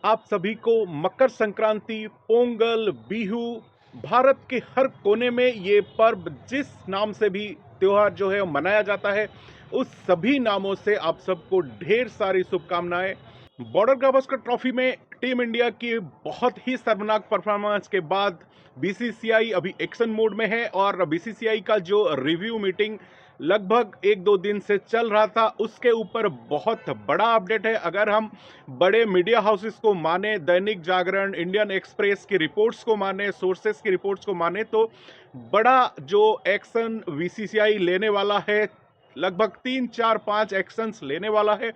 आप सभी को मकर संक्रांति, पोंगल, बिहू, भारत के हर कोने में ये पर्व जिस नाम से भी त्योहार जो है वो मनाया जाता है, उस सभी नामों से आप सबको ढेर सारी शुभकामनाएं। बॉर्डर गावस्कर ट्रॉफी में टीम इंडिया की बहुत ही शर्मनाक परफॉर्मेंस के बाद बीसीसीआई अभी एक्शन मोड में है और बीसीसीआई का जो रिव्यू मीटिंग लगभग एक दो दिन से चल रहा था, उसके ऊपर बहुत बड़ा अपडेट है। अगर हम बड़े मीडिया हाउसेस को माने, दैनिक जागरण, इंडियन एक्सप्रेस की रिपोर्ट्स को माने, सोर्सेस की रिपोर्ट्स को माने, तो बड़ा जो एक्शन बीसीसीआई लेने वाला है, लगभग 3 4 5 एक्शंस लेने वाला है।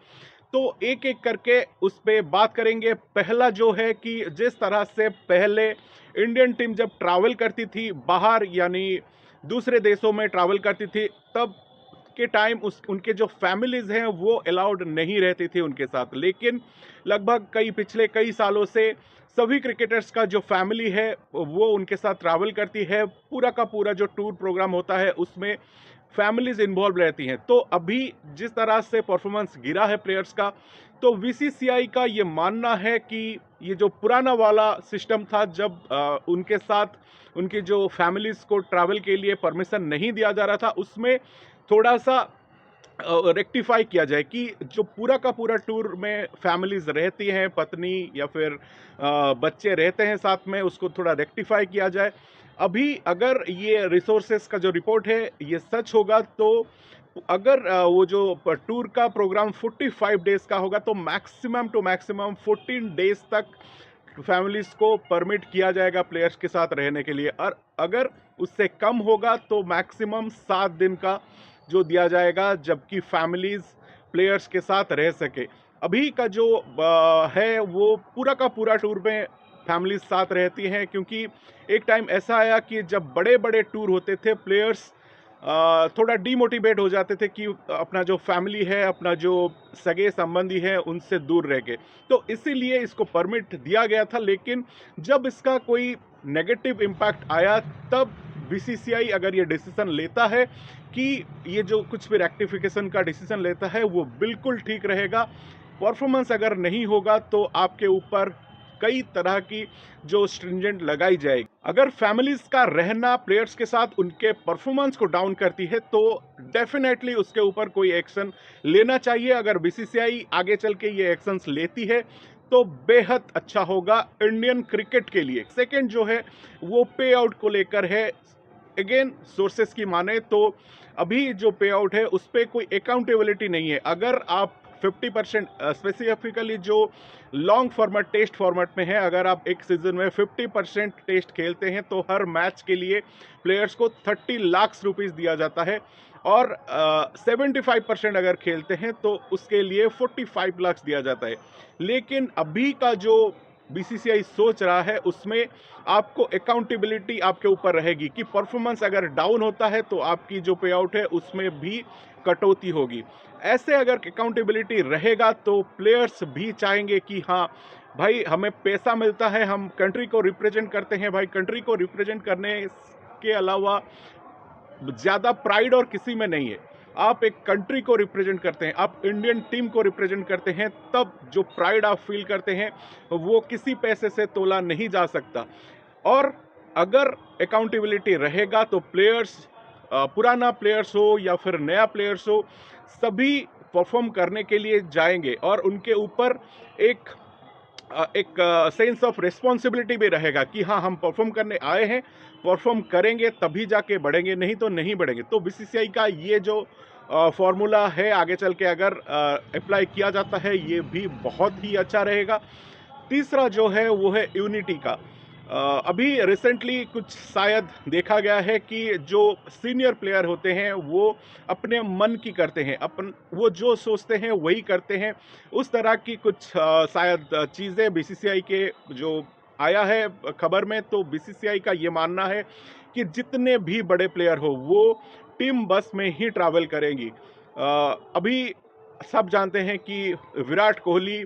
तो एक एक करके उस पर बात करेंगे। पहला जो है कि जिस तरह से पहले इंडियन टीम जब ट्रैवल करती थी बाहर, यानी दूसरे देशों में ट्रैवल करती थी, तब के टाइम उस उनके जो फैमिलीज हैं वो अलाउड नहीं रहती थी उनके साथ। लेकिन लगभग पिछले कई सालों से सभी क्रिकेटर्स का जो फैमिली है वो उनके साथ ट्रैवल करती है। पूरा का पूरा जो टूर प्रोग्राम होता है उसमें फैमिलीज इन्वॉल्व रहती हैं। तो अभी जिस तरह से परफॉर्मेंस गिरा है प्लेयर्स का, तो बीसीसीआई का ये मानना है कि ये जो पुराना वाला सिस्टम था, जब उनके साथ उनकी जो फैमिलीज को ट्रैवल के लिए परमिशन नहीं दिया जा रहा था, उसमें थोड़ा सा रेक्टिफाई किया जाए कि जो पूरा का पूरा टूर में फैमिलीज रहती हैं, पत्नी या फिर बच्चे रहते हैं साथ में, उसको थोड़ा रेक्टिफाई किया जाए। अभी अगर ये रिसोर्सेस का जो रिपोर्ट है ये सच होगा, तो अगर वो जो टूर का प्रोग्राम 45 डेज का होगा, तो मैक्सिमम टू मैक्सिमम 14 डेज तक फैमिलीज को परमिट किया जाएगा प्लेयर्स के साथ रहने के लिए। और अगर उससे कम होगा तो मैक्सिमम 7 दिन का जो दिया जाएगा, जबकि फैमिलीज प्लेयर्स के साथ रह सके। अभी का जो है वो पूरा का पूरा टूर में फैमिलीज साथ रहती हैं, क्योंकि एक टाइम ऐसा आया कि जब बड़े बड़े टूर होते थे, प्लेयर्स थोड़ा डीमोटिवेट हो जाते थे कि अपना जो फैमिली है, अपना जो सगे संबंधी है, उनसे दूर रह गए। तो इसीलिए इसको परमिट दिया गया था। लेकिन जब इसका कोई नेगेटिव इम्पैक्ट आया, तब बीसीसीआई अगर ये डिसीजन लेता है कि ये जो कुछ भी रेक्टिफिकेशन का डिसीजन लेता है वो बिल्कुल ठीक रहेगा। परफॉर्मेंस अगर नहीं होगा तो आपके ऊपर कई तरह की जो स्ट्रिंजेंट लगाई जाएगी। अगर फैमिलीज का रहना प्लेयर्स के साथ उनके परफॉर्मेंस को डाउन करती है, तो डेफिनेटली उसके ऊपर कोई एक्शन लेना चाहिए। अगर बीसीसीआई आगे चल के ये एक्शंस लेती है तो बेहद अच्छा होगा इंडियन क्रिकेट के लिए। सेकंड जो है वो पे आउट को लेकर है। अगेन सोर्सेस की माने तो अभी जो पे आउट है उस पर कोई अकाउंटेबिलिटी नहीं है। अगर आप 50% स्पेसिफिकली जो लॉन्ग फॉर्मेट टेस्ट फॉर्मेट में है, अगर आप एक सीजन में 50% टेस्ट खेलते हैं तो हर मैच के लिए प्लेयर्स को 30 लाख रुपीस दिया जाता है। और 75% अगर खेलते हैं तो उसके लिए 45 लाख दिया जाता है। लेकिन अभी का जो बीसीसीआई सोच रहा है उसमें आपको अकाउंटेबिलिटी आपके ऊपर रहेगी कि परफॉर्मेंस अगर डाउन होता है तो आपकी जो पे आउट है उसमें भी कटौती होगी। ऐसे अगर अकाउंटेबिलिटी रहेगा तो प्लेयर्स भी चाहेंगे कि हाँ भाई, हमें पैसा मिलता है, हम कंट्री को रिप्रेजेंट करते हैं। भाई, कंट्री को रिप्रेजेंट करने के अलावा ज़्यादा प्राइड और किसी में नहीं है। आप एक कंट्री को रिप्रेजेंट करते हैं, आप इंडियन टीम को रिप्रेजेंट करते हैं, तब जो प्राइड आप फील करते हैं वो किसी पैसे से तोला नहीं जा सकता। और अगर अकाउंटेबिलिटी रहेगा तो प्लेयर्स, पुराना प्लेयर्स हो या फिर नया प्लेयर्स हो, सभी परफॉर्म करने के लिए जाएंगे और उनके ऊपर एक एक सेंस ऑफ रिस्पॉन्सिबिलिटी भी रहेगा कि हाँ, हम परफॉर्म करने आए हैं, परफॉर्म करेंगे तभी जाके बढ़ेंगे, नहीं तो नहीं बढ़ेंगे। तो बीसीसीआई का ये जो फॉर्मूला है, आगे चल के अगर अप्लाई किया जाता है, ये भी बहुत ही अच्छा रहेगा। तीसरा जो है वो है यूनिटी का। अभी रिसेंटली कुछ शायद देखा गया है कि जो सीनियर प्लेयर होते हैं वो अपने मन की करते हैं, वो जो सोचते हैं वही करते हैं। उस तरह की कुछ शायद चीज़ें बीसीसीआई के जो आया है खबर में। तो बीसीसीआई का ये मानना है कि जितने भी बड़े प्लेयर हो वो टीम बस में ही ट्रैवल करेंगी। अभी सब जानते हैं कि विराट कोहली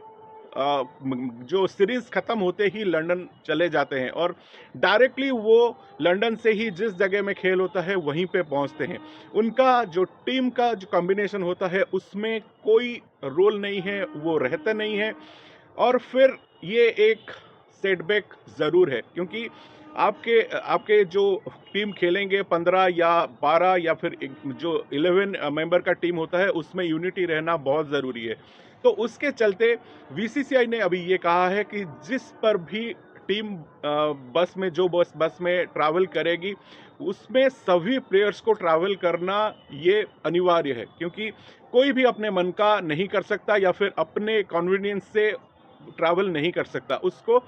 जो सीरीज खत्म होते ही लंदन चले जाते हैं और डायरेक्टली वो लंदन से ही जिस जगह में खेल होता है वहीं पे पहुंचते हैं। उनका जो टीम का जो कॉम्बिनेशन होता है उसमें कोई रोल नहीं है, वो रहते नहीं है। और फिर ये एक सेटबैक ज़रूर है, क्योंकि आपके आपके जो टीम खेलेंगे 15 या 12 या फिर जो 11 मेंबर का टीम होता है, उसमें यूनिटी रहना बहुत ज़रूरी है। तो उसके चलते बीसीसीआई ने अभी ये कहा है कि जिस पर भी टीम बस में जो बस में ट्रैवल करेगी, उसमें सभी प्लेयर्स को ट्रैवल करना ये अनिवार्य है, क्योंकि कोई भी अपने मन का नहीं कर सकता या फिर अपने कन्वीनियंस से ट्रैवल नहीं कर सकता, उसको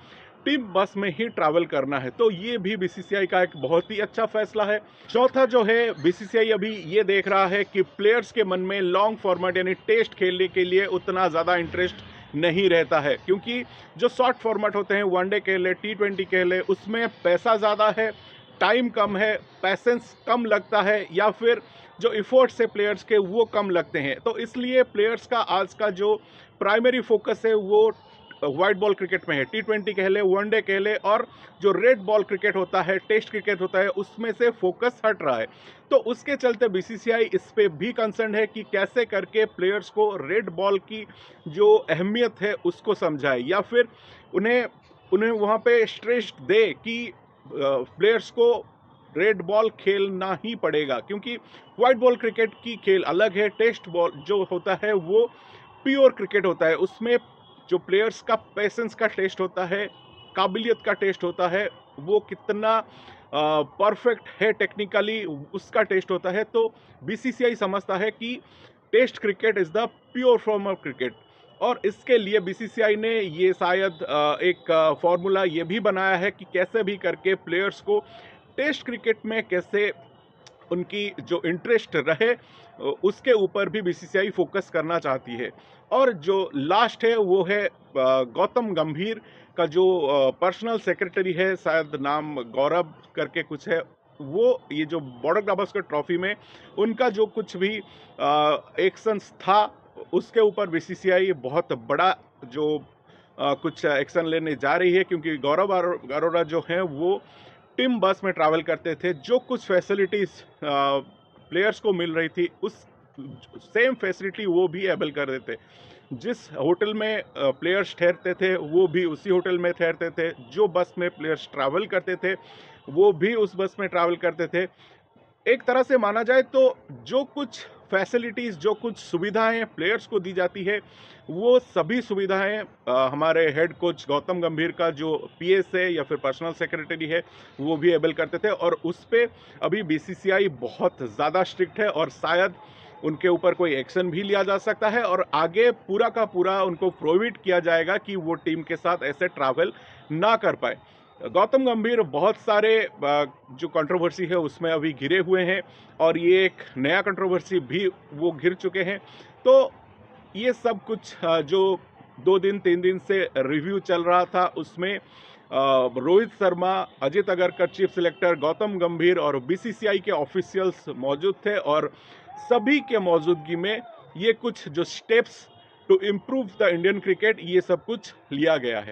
टीम बस में ही ट्रैवल करना है। तो ये भी बीसीसीआई का एक बहुत ही अच्छा फैसला है। चौथा जो है, बीसीसीआई अभी ये देख रहा है कि प्लेयर्स के मन में लॉन्ग फॉर्मेट यानी टेस्ट खेलने के लिए उतना ज़्यादा इंटरेस्ट नहीं रहता है, क्योंकि जो शॉर्ट फॉर्मेट होते हैं, वनडे खेले, T20 खेले, उसमें पैसा ज़्यादा है, टाइम कम है, पैसेंस कम लगता है, या फिर जो इफोर्ट्स है प्लेयर्स के वो कम लगते हैं। तो इसलिए प्लेयर्स का आज का जो प्राइमरी फोकस है वो व्हाइट बॉल क्रिकेट में है। T20 कह ले, वनडे कह ले, और जो रेड बॉल क्रिकेट होता है, टेस्ट क्रिकेट होता है, उसमें से फोकस हट रहा है। तो उसके चलते बीसीसीआई इस पे भी कंसर्न है कि कैसे करके प्लेयर्स को रेड बॉल की जो अहमियत है उसको समझाए, या फिर उन्हें वहाँ पे स्ट्रेस दे कि प्लेयर्स को रेड बॉल खेलना ही पड़ेगा, क्योंकि व्हाइट बॉल क्रिकेट की खेल अलग है। टेस्ट बॉल जो होता है वो प्योर क्रिकेट होता है, उसमें जो प्लेयर्स का पेशेंस का टेस्ट होता है, काबिलियत का टेस्ट होता है, वो कितना परफेक्ट है टेक्निकली, उसका टेस्ट होता है। तो बीसीसीआई समझता है कि test cricket is the pure form of cricket, और इसके लिए बीसीसीआई ने ये शायद एक फॉर्मूला ये भी बनाया है कि कैसे भी करके प्लेयर्स को टेस्ट क्रिकेट में कैसे उनकी जो इंटरेस्ट रहे, उसके ऊपर भी बीसीसीआई फोकस करना चाहती है। और जो लास्ट है वो है गौतम गंभीर का जो पर्सनल सेक्रेटरी है, शायद नाम गौरव करके कुछ है, वो ये जो बॉर्डर गावस्कर ट्रॉफी में उनका जो कुछ भी एक्शंस था, उसके ऊपर बीसीसीआई बहुत बड़ा जो कुछ एक्शन लेने जा रही है, क्योंकि गौरव अरोड़ा जो हैं वो टीम बस में ट्रैवल करते थे। जो कुछ फैसिलिटीज़ प्लेयर्स को मिल रही थी, उस सेम फैसिलिटी वो भी एबल कर देते। जिस होटल में प्लेयर्स ठहरते थे, वो भी उसी होटल में ठहरते थे। जो बस में प्लेयर्स ट्रैवल करते थे, वो भी उस बस में ट्रैवल करते थे। एक तरह से माना जाए तो जो कुछ फैसिलिटीज़, जो कुछ सुविधाएं प्लेयर्स को दी जाती है, वो सभी सुविधाएं हमारे हेड कोच गौतम गंभीर का जो पीएस है या फिर पर्सनल सेक्रेटरी है, वो भी एबल करते थे। और उस पे अभी बीसीसीआई बहुत ज़्यादा स्ट्रिक्ट है, और शायद उनके ऊपर कोई एक्शन भी लिया जा सकता है, और आगे पूरा का पूरा उनको प्रोहिबिट किया जाएगा कि वो टीम के साथ ऐसे ट्रैवल ना कर पाए। गौतम गंभीर बहुत सारे जो कंट्रोवर्सी है उसमें अभी घिरे हुए हैं, और ये एक नया कंट्रोवर्सी भी वो घिर चुके हैं। तो ये सब कुछ जो 2 दिन 3 दिन से रिव्यू चल रहा था, उसमें रोहित शर्मा, अजित अगरकर चीफ सिलेक्टर, गौतम गंभीर और बीसीसीआई के ऑफिशियल्स मौजूद थे, और सभी के मौजूदगी में ये कुछ जो steps to improve the Indian cricket, ये सब कुछ लिया गया है।